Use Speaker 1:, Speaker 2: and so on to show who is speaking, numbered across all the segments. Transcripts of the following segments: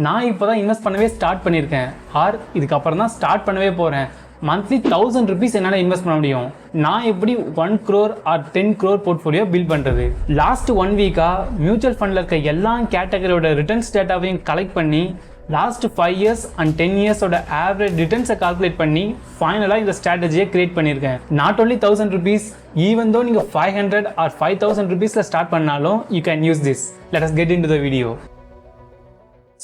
Speaker 1: நான் இப்போ தான் இன்வெஸ்ட் பண்ணவே ஸ்டார்ட் பண்ணியிருக்கேன் ஆர் இதுக்கப்புறம் தான் ஸ்டார்ட் பண்ணவே போகிறேன். மந்த்லி 1000 rupees என்னால் இன்வெஸ்ட் பண்ண முடியும். நான் எப்படி 1 crore or 10 crore portfolio build பண்ணுறது? லாஸ்ட் 1 வீக்காக மியூச்சுவல் ஃபண்டில் இருக்க எல்லா கேட்டகரியோட ரிட்டர்ன்ஸ் டேட்டாவையும் கலெக்ட் பண்ணி லாஸ்ட் 5 years அண்ட் 10 yearsோட ஆவரேஜ் ரிட்டர்ன்ஸை கால்குலேட் பண்ணி ஃபைனலாக இந்த ஸ்ட்ராட்டஜியை கிரியேட் பண்ணியிருக்கேன். Not only 1000 rupees, even though நீங்கள் 500 ஆர் 5000 rupeesல ஸ்டார்ட் பண்ணாலும் you can use this. Let us get into the video.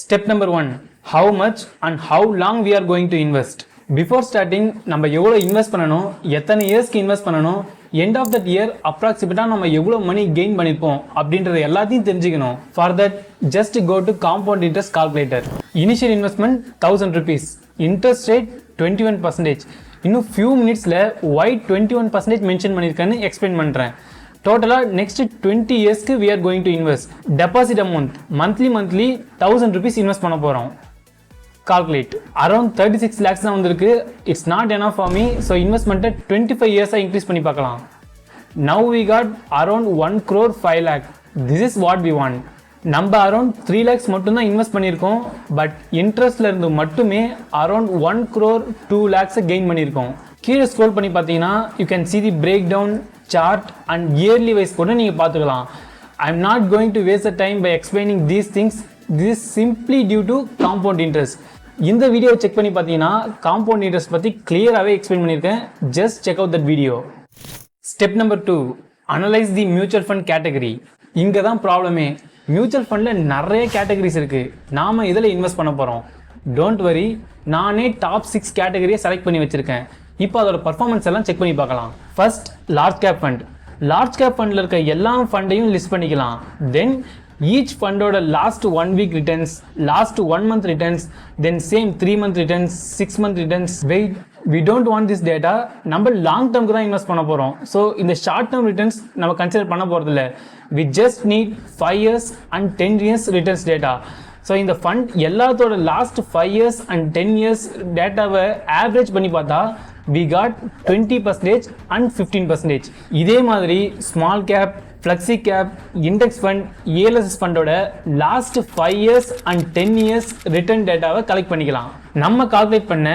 Speaker 1: Step number 1, how much and how long we are going to invest. Before starting நம்ம எவ்வளோ invest பண்ணணும், எத்தனை இயர்ஸ்க்கு invest பண்ணணும், end of that year அப்ராக்சிமேட்டாக நம்ம எவ்வளோ மணி gain பண்ணியிருப்போம் அப்படின்றது எல்லாத்தையும் தெரிஞ்சுக்கணும். For that just go to compound interest calculator. Initial investment 1000 rupees, interest rate 21%. இன்னும் ஃபியூ மினிட்ஸில் ஒய் 21% மென்ஷன் பண்ணியிருக்கேன்னு எக்ஸ்பிளைன் பண்ணுறேன். டோட்டலாக நெக்ஸ்ட் 20 இயர்ஸ்க்கு we are going to invest. Deposit amount monthly 1000 rupees invest பண்ண போகிறோம். கால்குலேட் அரௌண்ட் 36 lakhs தான் வந்திருக்கு. It's not enough for me. So இன்வெஸ்ட்மெண்ட்டை 25 இயர்ஸாக இன்க்ரீஸ் பண்ணி பார்க்கலாம். Now we got around 1 crore 5 lakh. This is what we want. நம்ம around 3 lakhs மட்டும்தான் இன்வெஸ்ட் பண்ணியிருக்கோம். பட் இன்ட்ரெஸ்ட்ல இருந்து மட்டுமே அரௌண்ட் 1 crore 2 lakhs கெயின் பண்ணியிருக்கோம். கீழே ஸ்க்ரோல் பண்ணி பார்த்தீங்கன்னா you can see the break down chart and yearly wise கூட நீங்கள் பார்த்துக்கலாம். I am not going to waste the time by explaining these things. This is simply due to compound interest. இந்த வீடியோவை check பண்ணி பார்த்தீங்கன்னா compound interest பற்றி கிளியராகவே explain பண்ணியிருக்கேன். Just check out that video. Step number 2, analyse the mutual fund category. இங்கே தான் ப்ராப்ளமே. மியூச்சுவல் ஃபண்டில் நிறைய கேட்டகரிஸ் இருக்குது. நாம் இதில் இன்வெஸ்ட் பண்ண போகிறோம். டோன்ட் வரி, நானே டாப் 6 கேட்டகரியை செலக்ட் பண்ணி வச்சுருக்கேன். இப்போ அதோட பர்ஃபார்மன்ஸ் எல்லாம் செக் பண்ணி பார்க்கலாம். First large cap fund. Large cap ஃபண்டில் இருக்க எல்லா ஃபண்டையும் லிஸ்ட் பண்ணிக்கலாம். தென் each ஃபண்டோட last 1 week returns, last 1 month returns, then same 3 month returns, 6 month returns. Wait, we don't want this data. நம்ம லாங் டேர்முக்கு தான் இன்வெஸ்ட் பண்ண போகிறோம். ஸோ இந்த ஷார்ட் டேர்ம் ரிட்டர்ன்ஸ் நம்ம கன்சிடர் பண்ண போகிறது இல்லை. We just need 5 years and 10 years returns data. So இந்த ஃபண்ட் எல்லாத்தோட லாஸ்ட் 5 years அண்ட் 10 years டேட்டாவை ஆவரேஜ் பண்ணி பார்த்தா we got 20% and 15%. இதே மாதிரி small cap, flexi cap, index fund, ELSS ஃபண்டோட last 5 years and 10 years return டேட்டாவை கலெக்ட் பண்ணிக்கலாம். நம்ம கால்குலேட் பண்ண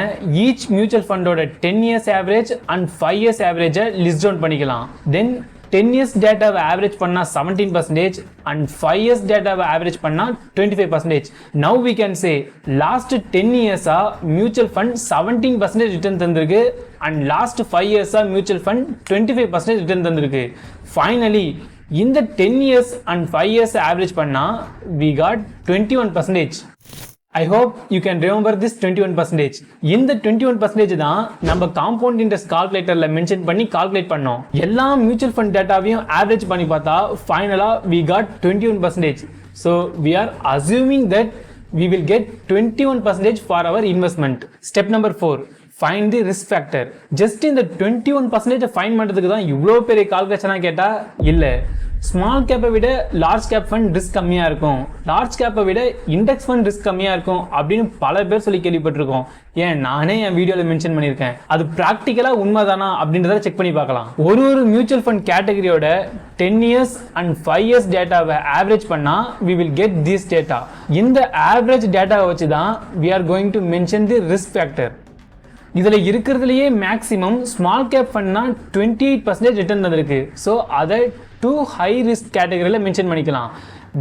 Speaker 1: ஈச் மியூச்சுவல் ஃபண்டோட 10 years ஆவரேஜ் அண்ட் 5 years ஆவரேஜை லிஸ்ட் டவுன் பண்ணிக்கலாம். தென் 10 years டேட்டாவை ஆவரேஜ் பண்ணால் 17% அண்ட் 5 years டேட்டாவை ஆவரேஜ் பண்ணால் 25%. Now we can say last 10 yearsஆ மியூச்சுவல் ஃபண்ட் 17% ரிட்டர்ன் தந்திருக்கு அண்ட் லாஸ்ட் 5 yearsஆ மியூச்சுவல் ஃபண்ட் 25% ரிட்டர்ன் தந்திருக்கு. ஃபைனலி இந்த 10 years அண்ட் 5 years ஆவரேஜ் பண்ணால் we got 21%. I hope you can remember this 21%. இந்த 21% தான் நம்ம காம்பவுண்ட் இன்ட்ரெஸ்ட் கால்குலேட்டர்ல மென்ஷன் பண்ணி கால்குலேட் பண்ணோம். எல்லா மியூச்சுவல் ஃபண்ட் டேட்டாவையும் ஆவரேஜ் பண்ணி பார்த்தா ஃபைனலா we got 21%. So we are assuming that we will get 21% for our investment. Step number 4, find the risk factor. Just இந்த 21% ஃபைண்ட் பண்ணுறதுக்கு தான் இவ்வளோ பெரிய கால்குலேஷனாக கேட்டால் இல்லை. ஸ்மால் கேப்பை விட லார்ஜ் கேப் ஃபண்ட் ரிஸ்க் கம்மியாக இருக்கும், லார்ஜ் கேப்பை விட இண்டெக்ஸ் ஃபண்ட் ரிஸ்க் கம்மியாக இருக்கும் அப்படின்னு பல பேர் சொல்லி கேள்விப்பட்டிருக்கோம். ஏன் நானே என் வீடியோவில் மென்ஷன் பண்ணியிருக்கேன். அது ப்ராக்டிக்கலாக உண்மைதானா அப்படின்றத செக் பண்ணி பார்க்கலாம். ஒரு மியூச்சுவல் ஃபண்ட் கேட்டகரியோட 10 years அண்ட் 5 years டேட்டாவை ஆவரேஜ் பண்ணால் we will get this data. இந்த ஆவரேஜ் டேட்டாவை வச்சு தான் we are going to mention the risk factor. இதில் இருக்கிறதுலையே மேக்ஸிமம் ஸ்மால் கேப் ஃபண்ட்னா 28% ரிட்டர்ன் வந்திருக்கு. ஸோ அதை 2 high risk கேட்டகரியில் மென்ஷன் பண்ணிக்கலாம்.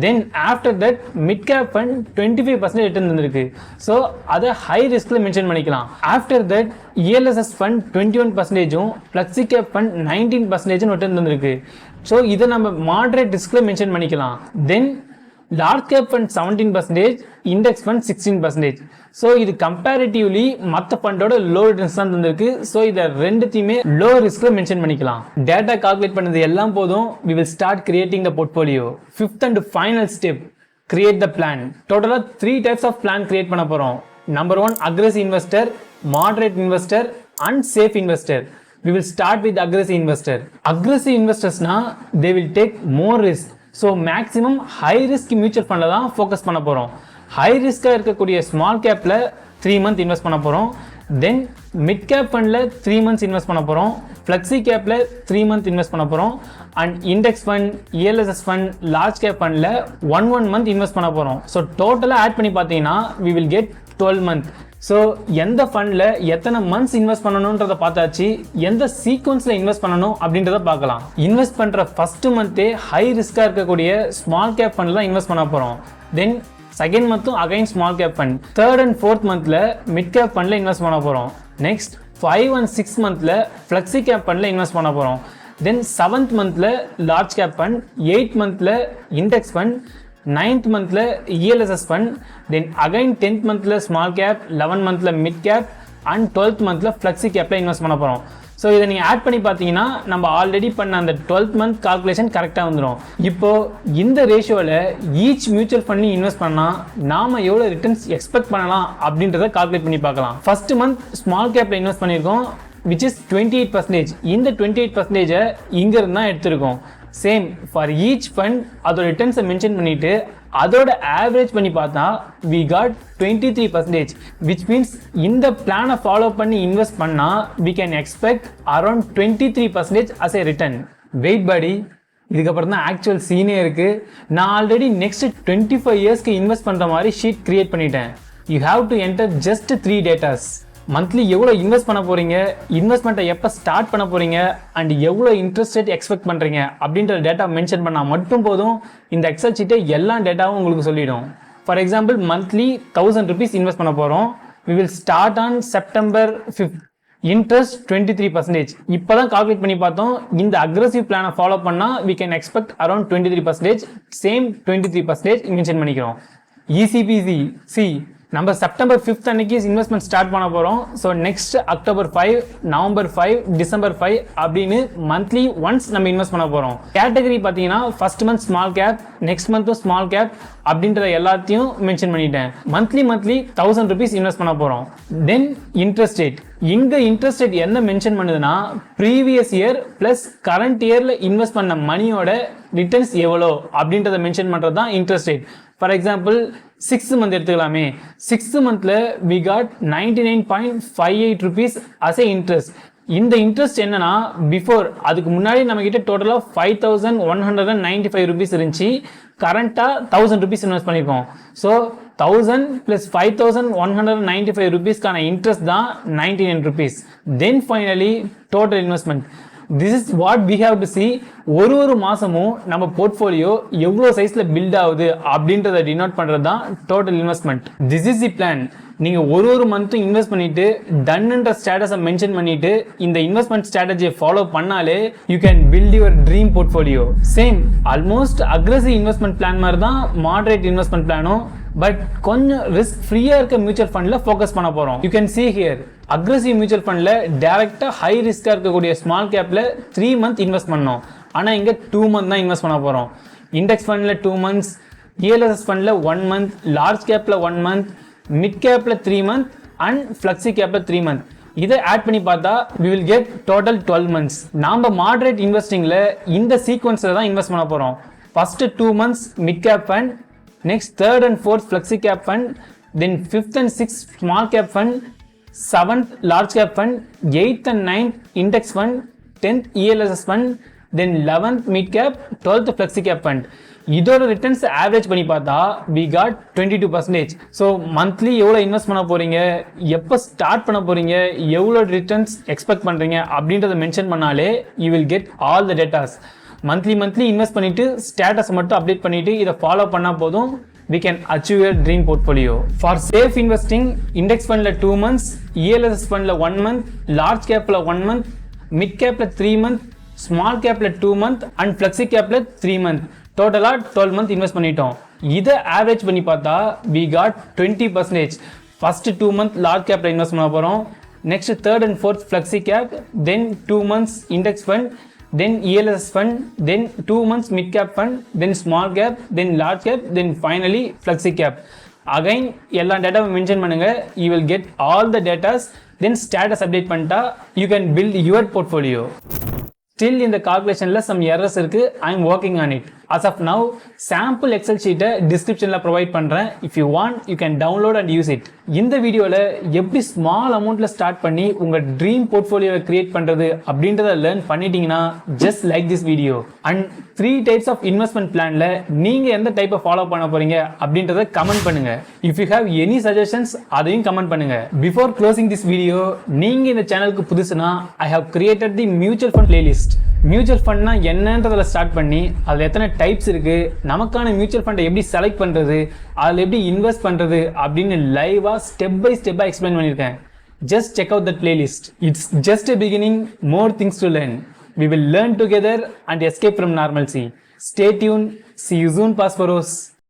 Speaker 1: Then after that mid cap fund 25% return வந்திருக்கு. ஸோ அதை ஹை ரிஸ்கில் மென்ஷன் பண்ணிக்கலாம். After that ELSS fund 21%, flexi cap fund 19% return வந்திருக்கு. ஸோ இதை நம்ம மாடரேட் ரிஸ்கில் மென்ஷன் பண்ணிக்கலாம். Then large cap fund 17%, index fund 16%. So இது கம்பேரிட்டிவ்லி மற்ற ஃபண்டோட லோ ரிட்டர்ன்ஸ் தான் தந்திருக்கு. ஸோ இதை ரெண்டுத்தையுமே லோ ரிஸ்கில் மென்ஷன் பண்ணிக்கலாம். டேட்டா கால்குலேட் பண்ணது எல்லாம் போதும். we will start creating the portfolio. Fifth and final step, create the plan. டோட்டலாக 3 types of plan create பண்ண போகிறோம். Number 1, aggressive investor, moderate investor and safe investor. We will start with aggressive investor. Aggressive investors na they will take more risk. So maximum high risk mutual ஃபண்டில் தான் focus பண்ண போகிறோம். High ரிஸ்க்காக இருக்கக்கூடிய small கேப்பில் 3 month invest பண்ண போகிறோம். தென் mid cap ஃபண்டில் 3 months invest பண்ண போகிறோம், ஃப்ளெக்ஸி கேப்பில் 3 months இன்வெஸ்ட் பண்ண போகிறோம், and index fund, ELSS fund, large cap ஃபண்டில் 1 month இன்வெஸ்ட் பண்ண போகிறோம். ஸோ டோட்டலாக ஆட் பண்ணி பார்த்தீங்கன்னா we will get 12 months. So எந்த ஃபண்டில் எத்தனை மந்த்ஸ் இன்வெஸ்ட் பண்ணணுன்றதை பார்த்தாச்சு, எந்த சீக்வன்ஸில் இன்வெஸ்ட் பண்ணணும் அப்படின்றத பார்க்கலாம். இன்வெஸ்ட் பண்ணுற ஃபஸ்ட்டு மந்த்தே ஹை ரிஸ்க்காக இருக்கக்கூடிய ஸ்மால் கேப் ஃபண்டில் தான் இன்வெஸ்ட் பண்ண போகிறோம். தென் செகண்ட் மந்த்தும் again small cap fund, third and fourth மந்த்தில் மிட் கேப் ஃபண்டில் இன்வெஸ்ட் பண்ண போகிறோம். நெக்ஸ்ட் 5 and 6 மந்த்தில் ஃப்ளெக்ஸி கேப் ஃபண்டில் இன்வெஸ்ட் பண்ண போகிறோம். தென் 7th மந்த்தில் லார்ஜ் கேப் ஃபண்ட், 8th மந்த்தில் இண்டெக்ஸ் ஃபண்ட், 9th மந்த்தில் ELSS fund, then again 10th மந்த்தில் ஸ்மால் கேப், 11th மந்த்தில் மிட் கேப் அண்ட் 12th மந்த்தில் ஃப்ளெக்ஸி கேப்பில் இன்வெஸ்ட் பண்ண போகிறோம். ஸோ இதை நீங்கள் ஆட் பண்ணி பார்த்தீங்கன்னா நம்ம ஆல்ரெடி பண்ண அந்த 12th month கால்குலேஷன் கரெக்டாக வந்துடும். இப்போது இந்த ரேஷியோவில் ஈச் மியூச்சுவல் ஃபண்ட்லையும் இன்வெஸ்ட் பண்ணால் நாம் எவ்வளோ ரிட்டர்ன்ஸ் எக்ஸ்பெக்ட் பண்ணலாம் அப்படின்றத கால்குலேட் பண்ணி பார்க்கலாம். ஃபர்ஸ்ட் மந்த் ஸ்மால் கேப்பில் இன்வெஸ்ட் பண்ணியிருக்கோம், which is 28%. இந்த 28% இங்கிருந்து தான் எடுத்திருக்கோம். சேம் ஃபார் ஈச் ஃபண்ட் அதோட ரிட்டர்ன்ஸை மென்ஷன் பண்ணிவிட்டு அதோட ஆவரேஜ் பண்ணி பார்த்தா we got 23%, which means இந்த பிளானை ஃபாலோ பண்ணி இன்வெஸ்ட் பண்ணால் we can expect around 23% as a return. Wait படி, இதுக்கப்புறம் தான் ஆக்சுவல் சீனே இருக்குது. நான் ஆல்ரெடி நெக்ஸ்ட் 25 yearsக்கு இன்வெஸ்ட் பண்ணுற மாதிரி ஷீட் கிரியேட் பண்ணிட்டேன். You have to enter just 3 datas. Monthly எவ்வளோ இன்வெஸ்ட் பண்ண போகிறீங்க, இன்வெஸ்ட்மெண்ட்டை எப்போ ஸ்டார்ட் பண்ண போகிறீங்க அண்ட் எவ்வளோ இன்ட்ரெஸ்ட் ரேட் எக்ஸ்பெக்ட் பண்ணுறீங்க அப்படின்ற டேட்டா மென்ஷன் பண்ணால் மட்டும் போதும். இந்த எக்ஸல் ஷீட்டை எல்லா டேட்டாவும் உங்களுக்கு சொல்லிடும். For example monthly 1000 rupees invest பண்ண போகிறோம். we will start on September 5th. Interest 23%. இப்போ தான் கால்குலேட் பண்ணி பார்த்தோம். இந்த அக்ரெசிவ் பிளானை ஃபாலோ பண்ணால் we can expect around 23%. Same 23% mention பண்ணிக்கிறோம். ECPC சி நம்ம செப்டம்பர் 5th அன்னைக்கு இன்வெஸ்ட்மெண்ட் ஸ்டார்ட் பண்ண போகிறோம். So next October 5, November 5, December 5 அப்படின்னு மந்த்லி ஒன்ஸ் நம்ம இன்வெஸ்ட் பண்ண போகிறோம். கேட்டகரி பார்த்தீங்கன்னா first month small cap, next மந்த்தும் ஸ்மால் கேப் அப்படின்ற எல்லாத்தையும் மென்ஷன் பண்ணிட்டேன். மந்த்லி 1000 rupees இன்வெஸ்ட் பண்ண போகிறோம். தென் இன்ட்ரெஸ்ட் ரேட், இங்கே இன்ட்ரெஸ்ட் ரேட் என்ன மென்ஷன் பண்ணுதுன்னா ப்ரீவியஸ் இயர் ப்ளஸ் கரண்ட் இயரில் இன்வெஸ்ட் பண்ண மணியோட ரிட்டர்ன்ஸ் எவ்வளோ அப்படின்றத மென்ஷன் பண்ணுறது தான் interest rate. For example 6th month எடுத்துக்கலாமே, 6th monthல we got 99.58 rupees as a interest. இந்த இன்ட்ரெஸ்ட் என்னன்னா பிஃபோர் அதுக்கு முன்னாடி நம்ம கிட்ட டோட்டலாக 5195 rupees இருந்துச்சு. கரண்ட்டாக 1000 rupees இன்வெஸ்ட் பண்ணியிருக்கோம். ஸோ 1000 + 5195 rupeesக்கான இன்ட்ரெஸ்ட் தான் 99 rupees. Then finally total investment. This is what we have to see. ஒரு மாதமும் நம்ம போர்ட்ஃபோலியோ எவ்வளோ சைஸில் பில்ட் ஆகுது அப்படின்றத டினோட் பண்ணுறது தான் total investment. This is the plan. நீங்கள் ஒரு மந்த்தும் இன்வெஸ்ட் பண்ணிட்டு டன்ன்ற ஸ்டேட்டஸை மென்ஷன் பண்ணிட்டு இந்த இன்வெஸ்ட்மெண்ட் ஸ்ட்ராட்டஜியை ஃபாலோ பண்ணாலே you can build your dream portfolio. Same almost aggressive investment plan மாதிரி தான் மாடரேட் இன்வெஸ்ட்மெண்ட் பிளானும். பட் கொஞ்சம் ரிஸ்க் ஃப்ரீயாக இருக்க மியூச்சுவல் ஃபண்டில் ஃபோக்கஸ் பண்ண போகிறோம். You can see here aggressive mutual ஃபண்டில் டேரெக்டாக ஹை ரிஸ்க்காக இருக்கக்கூடிய ஸ்மால் கேப்பில் 3 months இன்வெஸ்ட் பண்ணோம். ஆனால் இங்கே 2 months தான் இன்வெஸ்ட் பண்ண போகிறோம். இண்டெக்ஸ் ஃபண்டில் 2 months, இஎல்எஸ்எஸ் ஃபண்டில் 1 month, லார்ஜ் கேப்பில் 1 month, மிட் கேப்பில் 3 months அண்ட் ஃப்ளெக்ஸி கேப்பில் 3 months. இதை ஆட் பண்ணி பார்த்தா we will get total 12 months. நாம் மாடரேட் இன்வெஸ்டிங்கில் இந்த சீக்வன்ஸில் தான் இன்வெஸ்ட் பண்ண போகிறோம். First 2 months mid cap fund, next 3rd and 4th flexi cap fund, then 5th and 6th small cap fund, 7th large cap fund, 8th and 9th index fund, 10th ELSS fund, then 11th mid cap, 12th flexi cap fund. இதோட returns average பண்ணி பார்த்தா we got 22%. So monthly எவ்வளோ invest பண்ண போகிறீங்க, எப்போ start பண்ண போகிறீங்க, எவ்வளோ ரிட்டர்ன்ஸ் எக்ஸ்பெக்ட் பண்ணுறீங்க அப்படின்றத மென்ஷன் பண்ணாலே you will get all the datas. Monthly invest பண்ணிட்டு ஸ்டேட்டஸ் மட்டும் அப்டேட் பண்ணிட்டு இதை ஃபாலோ பண்ணால் போதும். we can achieve your dream portfolio. For safe investing, index fund la 2 months, ELSS fund la 1 month, large cap la 1 month, mid cap la 3 month, small cap la 2 month and flexi cap la 3 month. Total 12 month invest பண்ணிட்டோம். இதை average பண்ணி பார்த்தா we got 20%. first 2 month large cap la invest பண்ண போகிறோம். next 3rd and 4th flexi cap, then 2 months index fund, then ELSS fund, then 2 months mid cap fund, then small cap, then large cap, then finally flexi cap. Again எல்லா டேட்டாவை mention பண்ணுங்க. you will get all the datas, then status update பண்ணிட்டா you can build your portfolio. Still இந்த calculationல some errors இருக்கு. I am working on it. as of now sample excel sheet descriptionல provide பண்றேன். if you want you can download and use it. இந்த வீடியோல எப்படி small அமௌண்ட்ல start பண்ணி உங்க dream போர்ட்ஃபோலியோவை create பண்றது அப்படின்றத லேர்ன் பண்ணிட்டீங்கன்னா just like this video. and 3 types of investment planல நீங்க எந்த டைப்பை ஃபாலோ பண்ண போறீங்க அப்படின்றத கமெண்ட் பண்ணுங்க. if you have any suggestions அதையும் கமெண்ட் பண்ணுங்க. before closing this video, நீங்க இந்த சேனலுக்கு புதுசுனா I have created the mutual fund playlist. Mutual ஃபண்ட்னா என்னன்றதில் ஸ்டார்ட் பண்ணி அதில் எத்தனை டைப்ஸ் இருக்குது, நமக்கான மியூச்சுவல் ஃபண்டை எப்படி செலக்ட் பண்ணுறது, அதில் எப்படி இன்வெஸ்ட் பண்ணுறது அப்படின்னு லைவாக ஸ்டெப் பை ஸ்டெப்பாக எக்ஸ்பிளைன் பண்ணியிருக்கேன். Just check out that playlist. It's just a beginning, more things to learn. We will learn together and escape from normalcy. Stay tuned. See you soon, Passporos.